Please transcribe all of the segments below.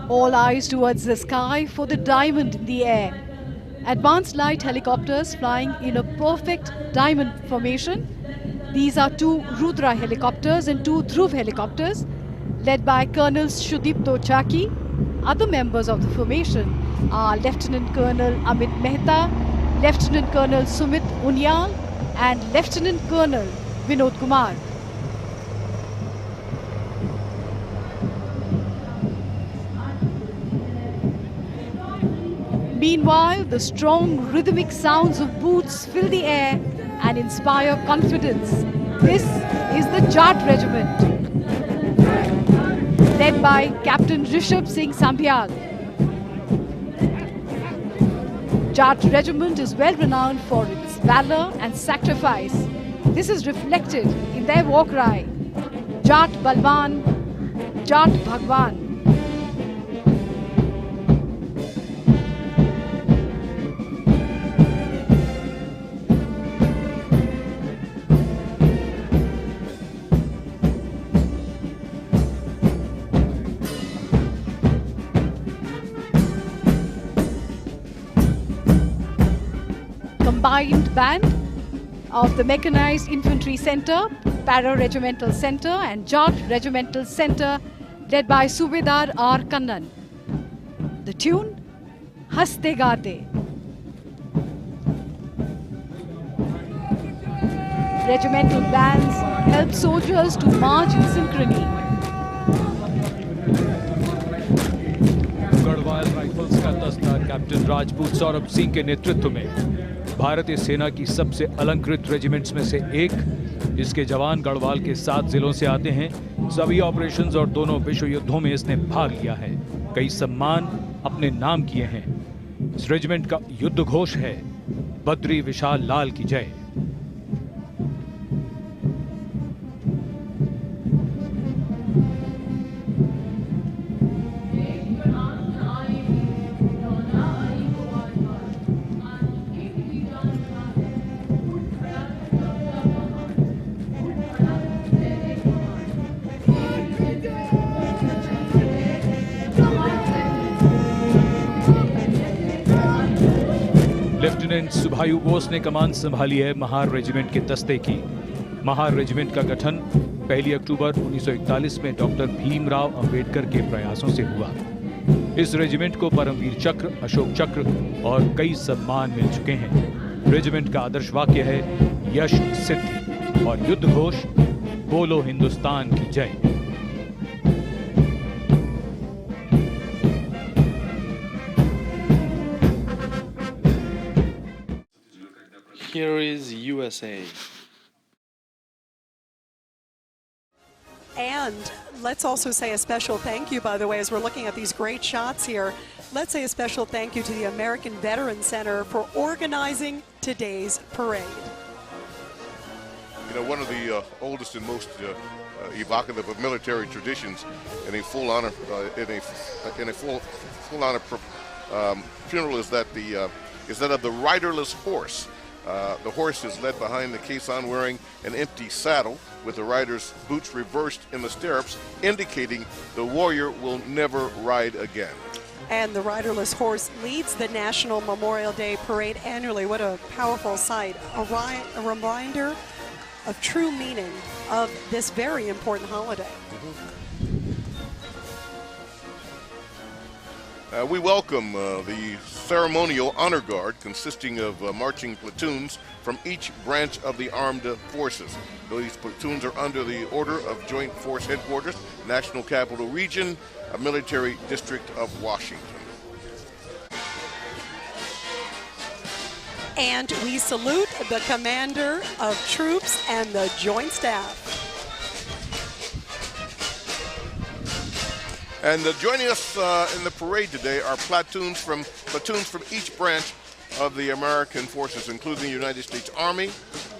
All eyes towards the sky for the diamond in the air. Advanced light helicopters flying in a perfect diamond formation. These are 2 Rudra helicopters and 2 Dhruv helicopters, led by Colonels Shudipto Chaki. Other members of the formation are Lieutenant Colonel Amit Mehta, Lieutenant Colonel Sumit Unyal, and Lieutenant Colonel Vinod Kumar. Meanwhile, the strong rhythmic sounds of boots fill the air and inspire confidence. This is the Jat Regiment, led by Captain Rishabh Singh Sambhyal. Jat Regiment is well renowned for its valor and sacrifice. This is reflected in their war cry, Jat Balwan, Jat Bhagwan. Combined band of the Mechanized Infantry Center, Para-Regimental Center and Jat Regimental Center, led by Subedar R. Kannan. The tune, Haste Gaate. Regimental bands help soldiers to march in synchrony. Garhwal rifles का दस्ता captain Rajput Saurabh Singh के नेतृत्व में भारतीय सेना की सबसे अलंकृत रेजिमेंट्स में से एक, जिसके जवान गढ़वाल के 7 जिलों से आते हैं। सभी ऑपरेशंस और दोनों विश्व युद्धों में इसने भाग लिया है, कई सम्मान अपने नाम किए हैं। इस रेजिमेंट का युद्ध घोष है, बद्री विशाल लाल की जय। लेफ्टिनेंट सुभायु बोस ने कमान संभाली है महार रेजिमेंट के दस्ते की। महार रेजिमेंट का गठन 1 अक्टूबर 1941 में डॉक्टर भीमराव अंबेडकर के प्रयासों से हुआ। इस रेजिमेंट को परमवीर चक्र, अशोक चक्र और कई सम्मान मिल चुके हैं। रेजिमेंट का आदर्श वाक्य है यश सिद्धि और युद्ध घोष बोलो हिंदुस्तान की जय। Here is USA. And let's also say a special thank you, by the way, as we're looking at these great shots here. Let's say a special thank you to the American Veterans Center for organizing today's parade. You know, one of the oldest and most evocative of military traditions in a full honor funeral is that of the riderless horse. The horse is led behind the caisson wearing an empty saddle with the rider's boots reversed in the stirrups, indicating the warrior will never ride again. And the riderless horse leads the National Memorial Day Parade annually. What a powerful sight. A reminder of true meaning of this very important holiday. We welcome the ceremonial honor guard consisting of marching platoons from each branch of the armed forces. These platoons are under the order of Joint Force Headquarters, National Capital Region, Military District of Washington. And we salute the commander of troops and the Joint Staff. And joining us in the parade today are platoons from each branch of the American forces, including the United States Army,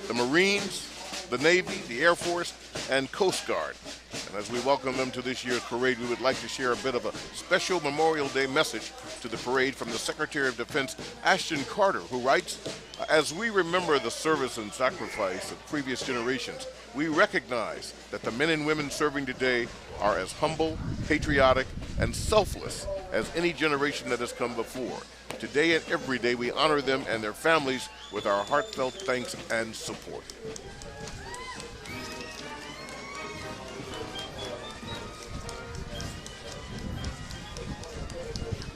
the Marines, the Navy, the Air Force, and Coast Guard. And as we welcome them to this year's parade, we would like to share a bit of a special Memorial Day message to the parade from the Secretary of Defense, Ashton Carter, who writes, "As we remember the service and sacrifice of previous generations, we recognize that the men and women serving today are as humble, patriotic, and selfless as any generation that has come before. Today and every day we honor them and their families with our heartfelt thanks and support.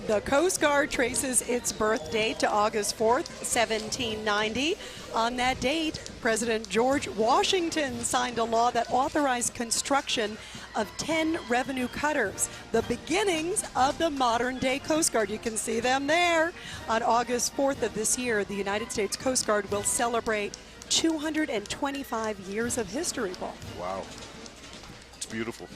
The Coast Guard traces its birth date to August 4th, 1790. On that date, President George Washington signed a law that authorized construction of 10 revenue cutters, the beginnings of the modern-day Coast Guard. You can see them there. On August 4th of this year, the United States Coast Guard will celebrate 225 years of history, Paul. Wow. It's beautiful.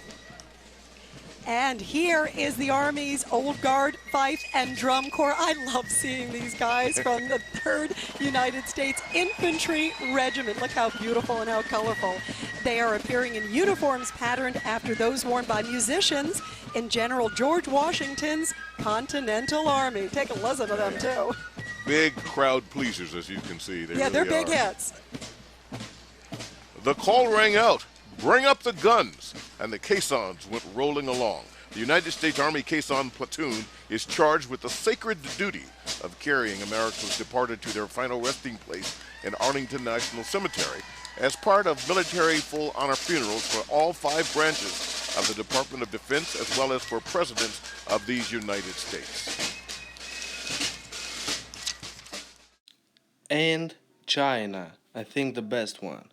And here is the Army's Old Guard Fife and Drum Corps. I love seeing these guys from the 3rd United States Infantry Regiment. Look how beautiful and how colorful. They are appearing in uniforms patterned after those worn by musicians in General George Washington's Continental Army. Take a listen to them, too. Big crowd pleasers, as you can see. Yeah, they're big hits. The call rang out. Bring up the guns, and the caissons went rolling along. The United States Army Caisson Platoon is charged with the sacred duty of carrying Americans departed to their final resting place in Arlington National Cemetery as part of military full honor funerals for all 5 branches of the Department of Defense as well as for presidents of these United States. And China, I think the best one.